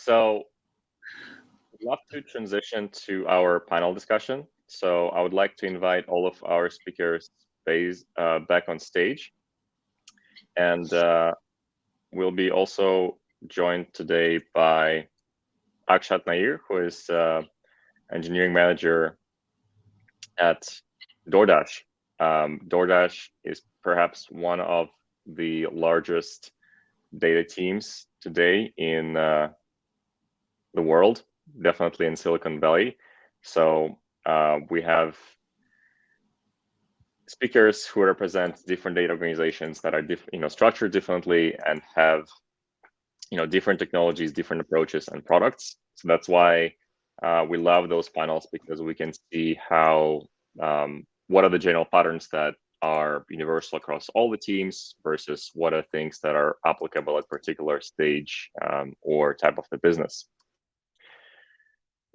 So I'd love to transition to our panel discussion. So I would like to invite all of our speakers back on stage. And we'll be also joined today by Akshat Nair, who is engineering manager at DoorDash. DoorDash is perhaps one of the largest data teams today in the world, definitely in Silicon Valley. So we have speakers who represent different data organizations that are structured differently and have different technologies, different approaches and products. So that's why we love those panels, because we can see how what are the general patterns that are universal across all the teams versus what are things that are applicable at particular stage or type of the business.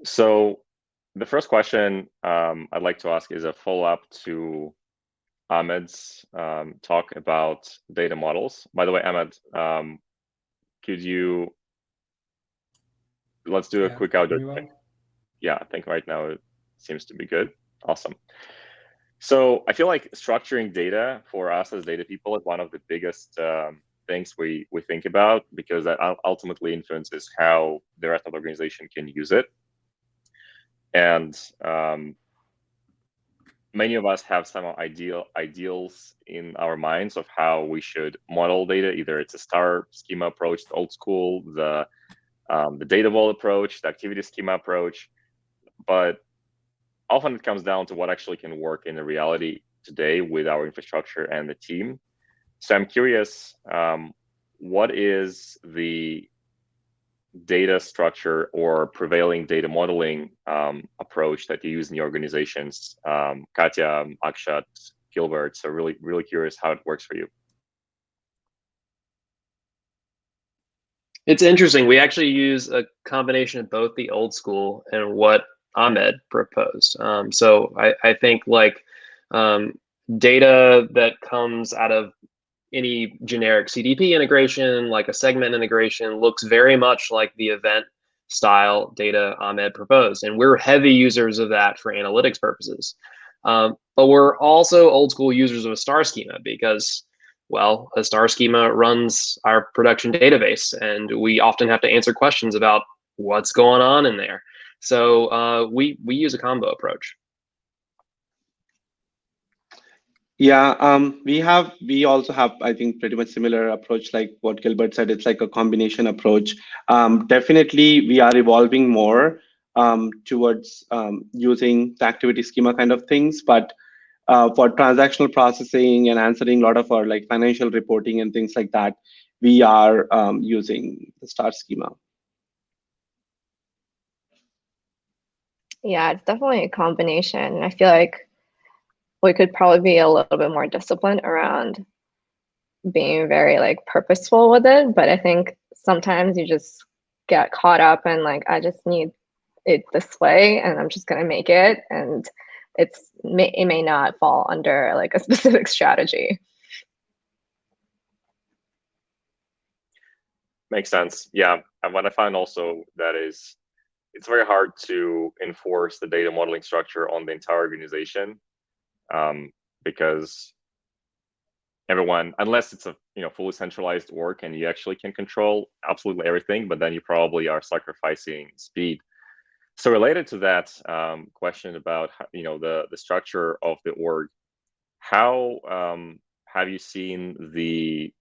So the first question I'd like to ask is a follow-up to Ahmed's talk about data models. By the way, Ahmed, let's do a quick outro. Yeah, I think right now it seems to be good. Awesome. So I feel like structuring data for us as data people is one of the biggest things we think about, because that ultimately influences how the rest of the organization can use it. And many of us have some ideals in our minds of how we should model data. Either it's a star schema approach, the old school, the data vault approach, the activity schema approach, but often it comes down to what actually can work in the reality today with our infrastructure and the team. So I'm curious, what is the data structure or prevailing data modeling approach that you use in your organizations? Katya, Akshat, Gilbert, so really curious how it works for you. It's interesting. We actually use a combination of both the old school and what Ahmed proposed. So I think like data that comes out of any generic CDP integration, like a segment integration, looks very much like the event style data Ahmed proposed. And we're heavy users of that for analytics purposes. But we're also old school users of a star schema because, well, a star schema runs our production database, and we often have to answer questions about what's going on in there. So we use a combo approach. Yeah, we also have, I think, pretty much similar approach like what Gilbert said. It's like a combination approach. Definitely, we are evolving more towards using the activity schema kind of things. But for transactional processing and answering a lot of our like financial reporting and things like that, we are using the star schema. Yeah, it's definitely a combination. I feel like we could probably be a little bit more disciplined around being very like purposeful with it. But I think sometimes you just get caught up in like, I just need it this way and I'm just gonna make it. And it may not fall under like a specific strategy. Makes sense. Yeah, and what I find also that is, it's very hard to enforce the data modeling structure on the entire organization. Because everyone, unless it's a fully centralized work and you actually can control absolutely everything, but then you probably are sacrificing speed. So related to that question about the structure of the org, how have you seen the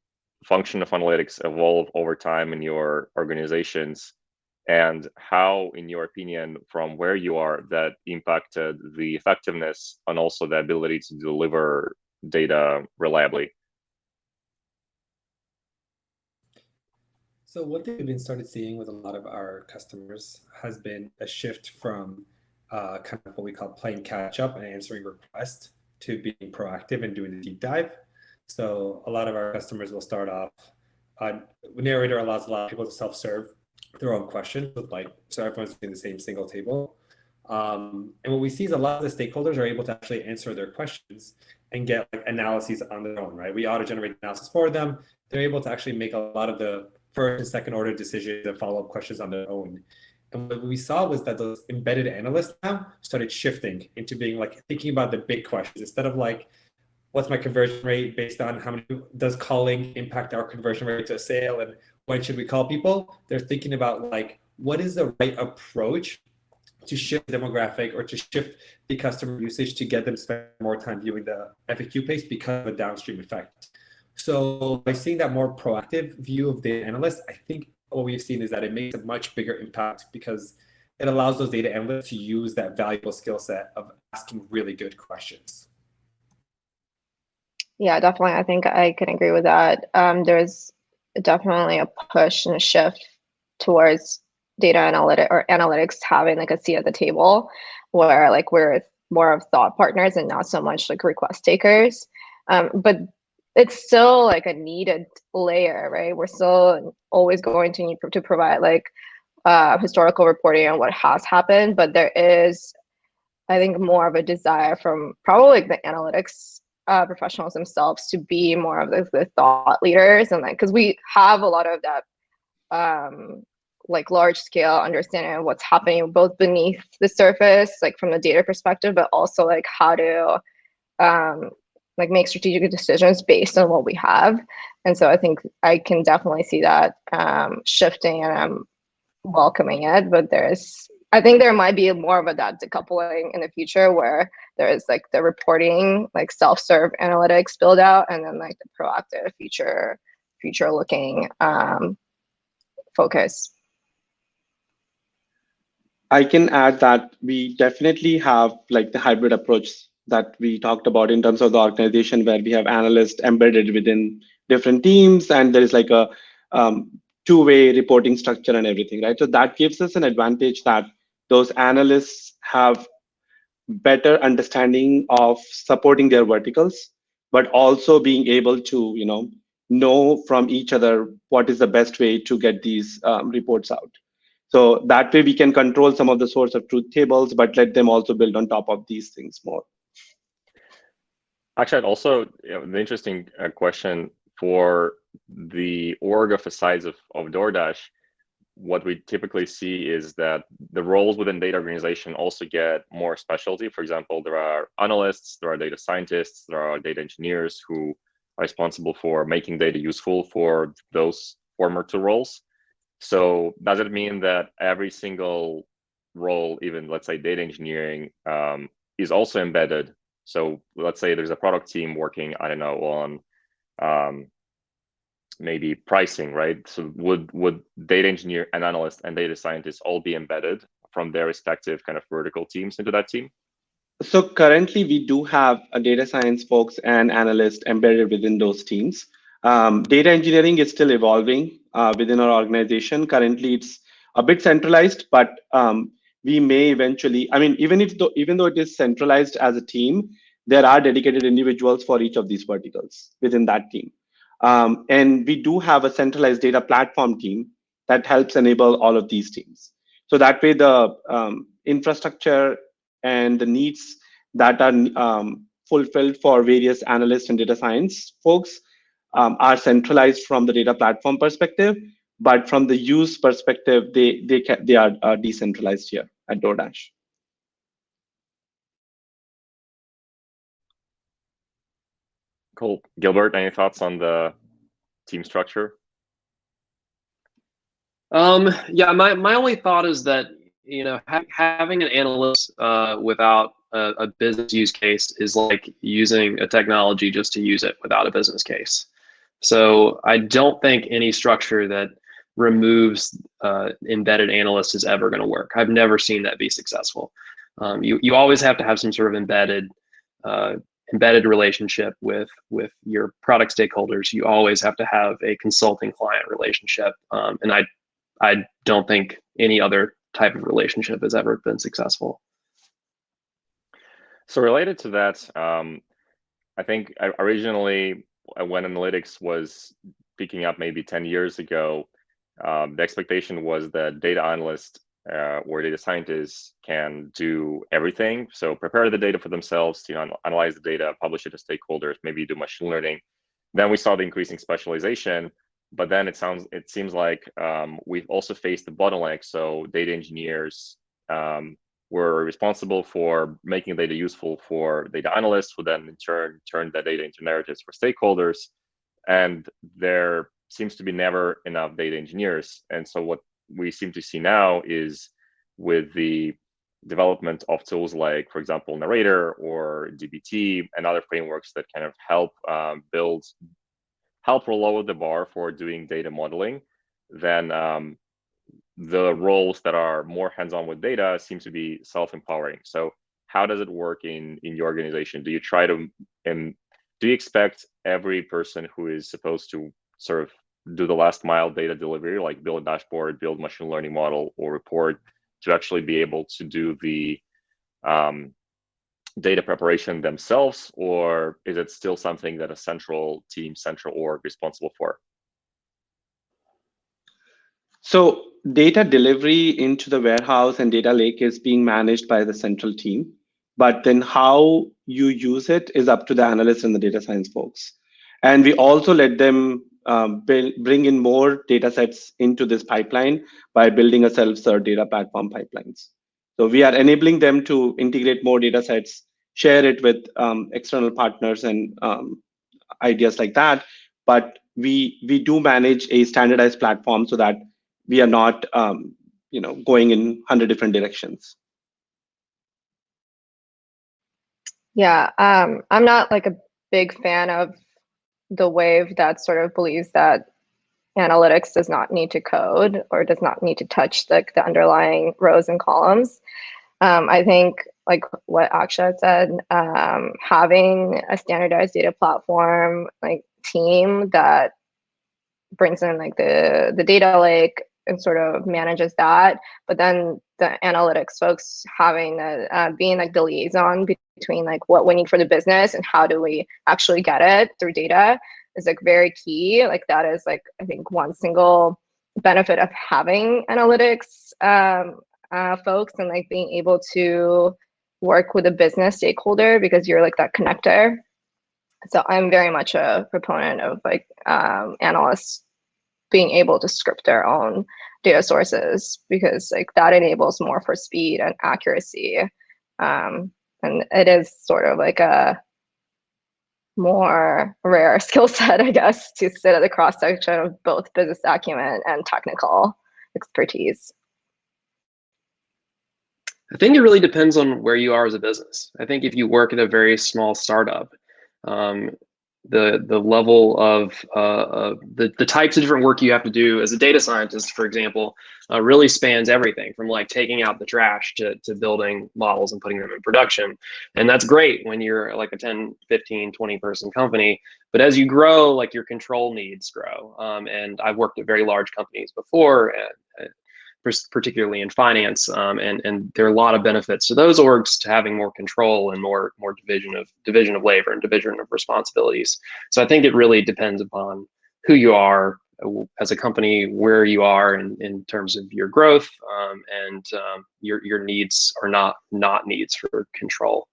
function of analytics evolve over time in your organizations? And how, in your opinion, from where you are, that impacted the effectiveness and also the ability to deliver data reliably? So one thing we've been started seeing with a lot of our customers has been a shift from kind of what we call playing catch up and answering requests to being proactive and doing the deep dive. So a lot of our customers will start off, Narrator allows a lot of people to self-serve their own questions, so everyone's in the same single table. And what we see is a lot of the stakeholders are able to actually answer their questions and get like analyses on their own, right? We auto-generate analysis for them. They're able to actually make a lot of the first and second order decisions and follow-up questions on their own. And what we saw was that those embedded analysts now started shifting into being like thinking about the big questions instead of like, what's my conversion rate based on how many does calling impact our conversion rate to a sale and when should we call people? They're thinking about like, what is the right approach to shift the demographic or to shift the customer usage to get them to spend more time viewing the FAQ page because of a downstream effect. So by seeing that more proactive view of data analysts, I think what we've seen is that it makes a much bigger impact because it allows those data analysts to use that valuable skill set of asking really good questions. Yeah, definitely. I think I can agree with that. There's definitely a push and a shift towards data analytics having like a seat at the table where like we're more of thought partners and not so much like request takers. But it's still like a needed layer, right? We're still always going to need to provide like historical reporting on what has happened, but there is, I think, more of a desire from probably like the analytics professionals themselves to be more of the thought leaders, and like because we have a lot of that like large scale understanding of what's happening both beneath the surface, like from the data perspective, but also like how to like make strategic decisions based on what we have. And so I think I can definitely see that shifting, and I'm welcoming it. But I think there might be more of that decoupling in the future where there is like the reporting, like self-serve analytics build out, and then like the proactive future looking focus. I can add that we definitely have like the hybrid approach that we talked about in terms of the organization, where we have analysts embedded within different teams, and there is like a two-way reporting structure and everything, right? So that gives us an advantage that those analysts have better understanding of supporting their verticals, but also being able to, know from each other what is the best way to get these reports out. So that way we can control some of the source of truth tables, but let them also build on top of these things more. Actually, also the interesting question for the org of the size of DoorDash, what we typically see is that the roles within data organization also get more specialty. For example, there are analysts, there are data scientists, there are data engineers who are responsible for making data useful for those former two roles. So does it mean that every single role, even let's say data engineering, is also embedded? So let's say there's a product team working, I don't know, on maybe pricing, right? So would data engineer and analyst and data scientists all be embedded from their respective kind of vertical teams into that team? So currently we do have a data science folks and analysts embedded within those teams. Data engineering is still evolving within our organization. Currently it's a bit centralized, but we may eventually, I mean, even though it is centralized as a team, there are dedicated individuals for each of these verticals within that team. And we do have a centralized data platform team that helps enable all of these teams. So that way the infrastructure and the needs that are fulfilled for various analysts and data science folks are centralized from the data platform perspective, but from the use perspective, they are decentralized here at DoorDash. Cool. Gilbert, any thoughts on the team structure? Yeah, my only thought is that having an analyst without a business use case is like using a technology just to use it without a business case. So I don't think any structure that removes embedded analysts is ever going to work. I've never seen that be successful. You always have to have some sort of embedded relationship with your product stakeholders. You always have to have a consulting client relationship, and I don't think any other type of relationship has ever been successful. So related to that, I think originally when analytics was picking up maybe 10 years ago, the expectation was that data analysts or data scientists can do everything. So prepare the data for themselves, analyze the data, publish it to stakeholders, maybe do machine learning. Then we saw the increasing specialization. but then it seems like we've also faced the bottleneck. So data engineers were responsible for making data useful for data analysts, who then in turn turned that data into narratives for stakeholders. And there seems to be never enough data engineers. And so what we seem to see now is, with the development of tools like, for example, Narrator or DBT and other frameworks that kind of help lower the bar for doing data modeling, then the roles that are more hands-on with data seem to be self-empowering. So how does it work in your organization? Do you try to, do you expect every person who is supposed to sort of do the last mile data delivery, like build a dashboard, build machine learning model or report, to actually be able to do the data preparation themselves, or is it still something that a central team, central org responsible for? So data delivery into the warehouse and data lake is being managed by the central team, but then how you use it is up to the analysts and the data science folks. And we also let them bring in more data sets into this pipeline by building a self-serve data platform pipelines. So we are enabling them to integrate more data sets, share it with external partners and ideas like that. But we do manage a standardized platform so that we are not going in 100 different directions. Yeah, I'm not like a big fan of the wave that sort of believes that analytics does not need to code or does not need to touch the underlying rows and columns. I think, like what Akshat said, having a standardized data platform like team that brings in like the data lake and sort of manages that, but then the analytics folks having being like the liaison between like what we need for the business and how do we actually get it through data is like very key. Like that is like, I think, one single benefit of having analytics folks and like being able to work with a business stakeholder, because you're like that connector. So I'm very much a proponent of like analysts being able to script their own data sources, because like that enables more for speed and accuracy. And it is sort of like a more rare skill set, I guess, to sit at the cross section of both business acumen and technical expertise. I think it really depends on where you are as a business. I think if you work at a very small startup, the level of the types of different work you have to do as a data scientist, for example, really spans everything from like taking out the trash to building models and putting them in production. And that's great when you're like a 10, 15, 20 person company. But as you grow, like your control needs grow. And I've worked at very large companies before, particularly in finance, and there are a lot of benefits to those orgs to having more control and more division of labor and division of responsibilities. So I think it really depends upon who you are as a company, where you are in terms of your growth, and your needs are not needs for control.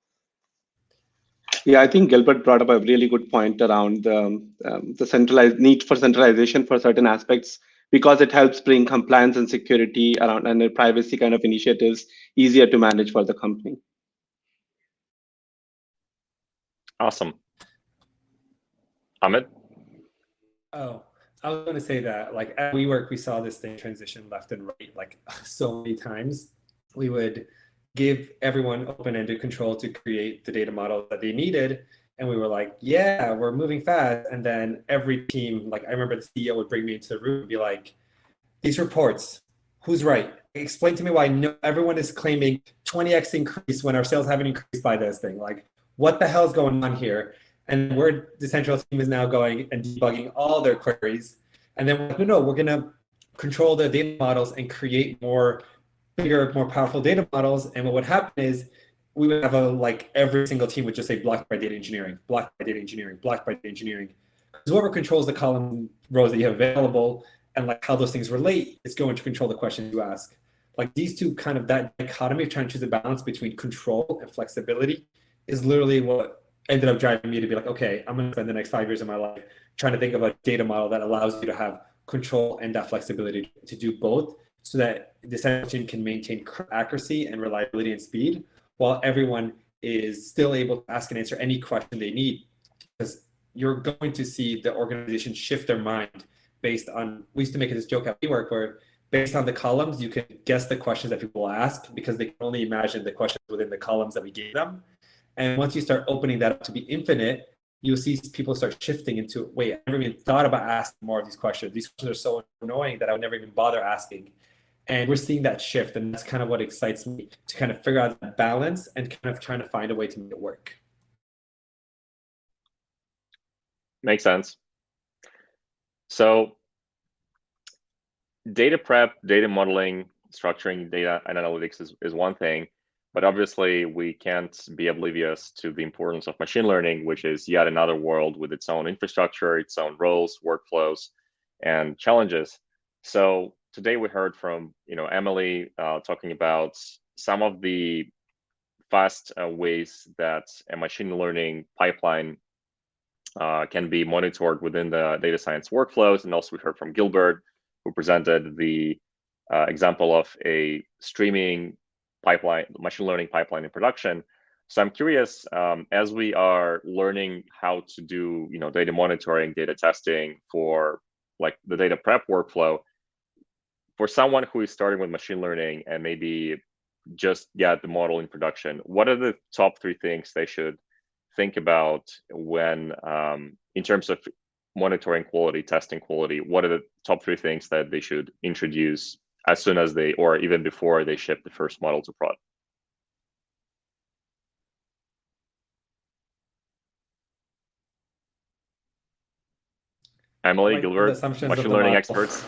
Yeah, I think Gilbert brought up a really good point around the centralized need for centralization for certain aspects, because it helps bring compliance and security around and privacy kind of initiatives easier to manage for the company. Awesome. Ahmed? Oh, I was going to say that, like, at WeWork, we saw this thing transition left and right, like so many times. We would give everyone open-ended control to create the data model that they needed. And we were like, yeah, we're moving fast. And then every team, like I remember the CEO would bring me into the room and be like, these reports, who's right? Explain to me why everyone is claiming 20x increase when our sales haven't increased by this thing. Like, what the hell is going on here? And the central team is now going and debugging all their queries. And then we're like, no, we're going to control the data models and create bigger, more powerful data models. And what would happen is we would have every single team would just say blocked by data engineering, blocked by data engineering, blocked by data engineering. Because whoever controls the column rows that you have available and like how those things relate is going to control the questions you ask. Like these two, kind of that dichotomy of trying to choose a balance between control and flexibility is literally what ended up driving me to be like, okay, I'm going to spend the next 5 years of my life trying to think of a data model that allows you to have control and that flexibility to do both, so that this engine can maintain accuracy and reliability and speed, while everyone is still able to ask and answer any question they need. Because you're going to see the organization shift their mind based on, we used to make this joke at WeWork where based on the columns, you can guess the questions that people will ask because they can only imagine the questions within the columns that we gave them. And once you start opening that up to be infinite, you'll see people start shifting into, wait, I never even thought about asking more of these questions. These questions are so annoying that I would never even bother asking. And we're seeing that shift. And that's kind of what excites me, to kind of figure out that balance and kind of trying to find a way to make it work. Makes sense. So data prep, data modeling, structuring data and analytics is one thing, but obviously we can't be oblivious to the importance of machine learning, which is yet another world with its own infrastructure, its own roles, workflows, and challenges. So today we heard from Emily talking about some of the fast ways that a machine learning pipeline can be monitored within the data science workflows. And also we heard from Gilbert, who presented the example of a streaming pipeline, machine learning pipeline in production. So I'm curious, as we are learning how to do data monitoring, data testing for like the data prep workflow, for someone who is starting with machine learning and maybe just get the model in production, what are the top 3 things they should think about when, in terms of monitoring quality, testing quality? What are the top 3 things that they should introduce as soon as they, or even before they ship the first model to prod? Emily, Gilbert, machine learning experts.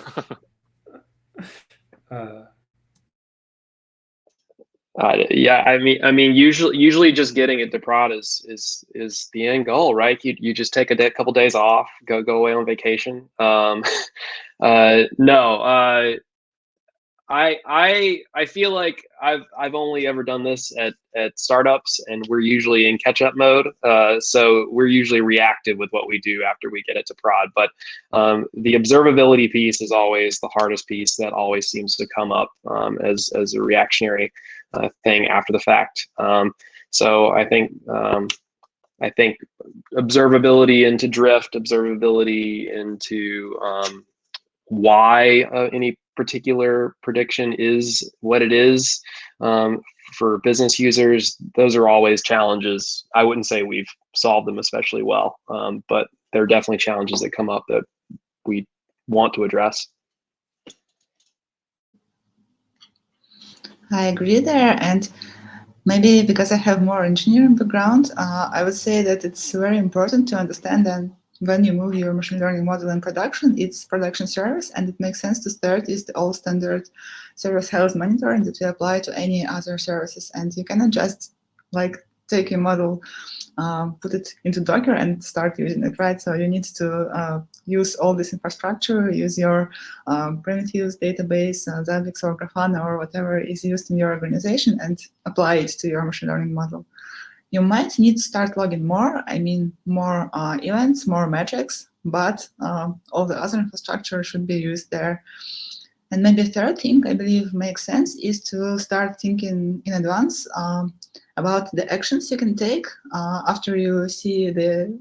Yeah, I mean, usually just getting it to prod is the end goal, right? You just take a couple days off, go away on vacation. No, I feel like I've only ever done this at startups, and we're usually in catch-up mode. So we're usually reactive with what we do after we get it to prod. But the observability piece is always the hardest piece that always seems to come up as a reactionary thing after the fact. So I think observability into drift, observability into why any particular prediction is what it is for business users, those are always challenges. I wouldn't say we've solved them especially well, but there are definitely challenges that come up that we want to address. I agree there, and maybe because I have more engineering background, I would say that it's very important to understand that when you move your machine learning model in production, it's production service, and it makes sense to start with the all standard service health monitoring that we apply to any other services. And you cannot just like take your model, put it into Docker and start using it, right? So you need to use all this infrastructure, use your Prometheus database, Zabbix or Grafana or whatever is used in your organization, and apply it to your machine learning model. You might need to start logging more, more events, more metrics, but all the other infrastructure should be used there. And maybe a third thing I believe makes sense is to start thinking in advance about the actions you can take after you see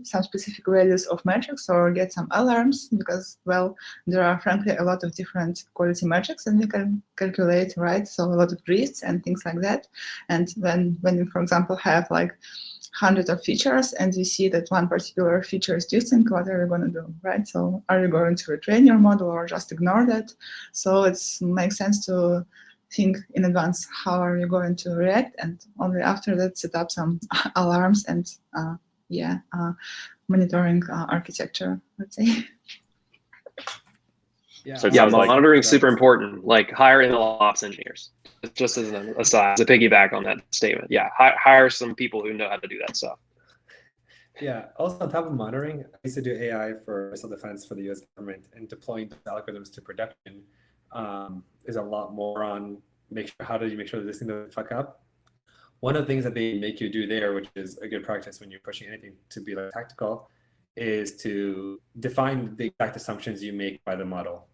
some specific values of metrics or get some alarms, because, well, there are frankly a lot of different quality metrics and you can calculate, right? So a lot of drifts and things like that. And when you, for example, have like hundreds of features and you see that one particular feature is drifting, what are you going to do, right? So are you going to retrain your model or just ignore that? So it makes sense to think in advance how are you going to react, and only after that set up some alarms and monitoring architecture, let's say. So yeah, monitoring is super important. Like hire ML ops engineers. Just as an aside, as a piggyback on that statement. Yeah, hire some people who know how to do that stuff. Yeah, also on top of monitoring, I used to do AI for missile defense for the US government, and deploying those algorithms to production is a lot more on how do you make sure that this thing doesn't fuck up. one of the things that they make you do there, which is a good practice when you're pushing anything to be like tactical, is to define the exact assumptions you make by the model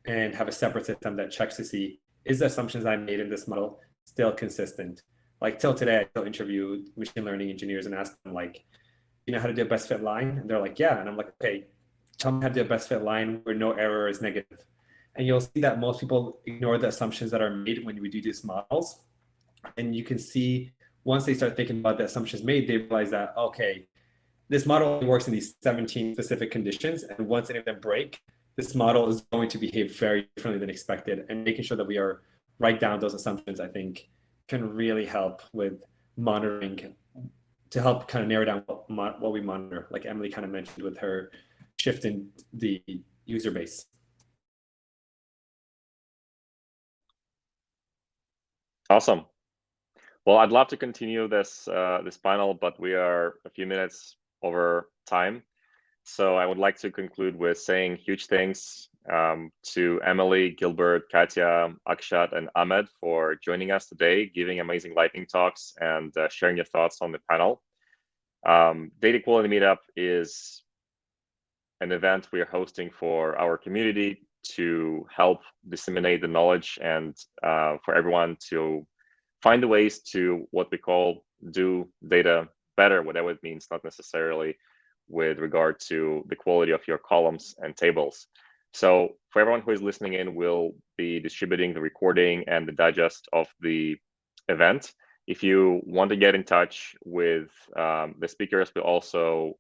and have a separate system that checks to see, is the assumptions I made in this model still consistent? Like till today, I still interview machine learning engineers and ask them like, you know how to do a best fit line? And they're like, yeah. And I'm like, okay, tell me how to do a best fit line where no error is negative. And you'll see that most people ignore the assumptions that are made when we do these models. And you can see once they start thinking about the assumptions made, they realize that, okay, this model only works in these 17 specific conditions. And once any of them break, this model is going to behave very differently than expected. And making sure that we are write down those assumptions, I think, can really help with monitoring, to help kind of narrow down what we monitor, like Emily kind of mentioned with her shift in the user base. Awesome. Well, I'd love to continue this this panel, but we are a few minutes over time. So I would like to conclude with saying huge thanks to Emily, Gilbert, Katya, Akshat, and Ahmed for joining us today, giving amazing lightning talks and sharing your thoughts on the panel. Data Quality Meetup is an event we are hosting for our community to help disseminate the knowledge and for everyone to find the ways to what we call do data better, whatever it means, not necessarily with regard to the quality of your columns and tables. So for everyone who is listening in, we'll be distributing the recording and the digest of the event. If you want to get in touch with the speakers, we'll also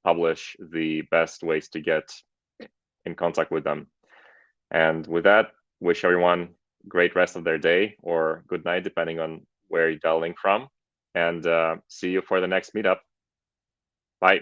publish the best ways to get in contact with them. And with that, wish everyone great rest of their day or good night, depending on where you're dialing from. And see you for the next meetup. Bye.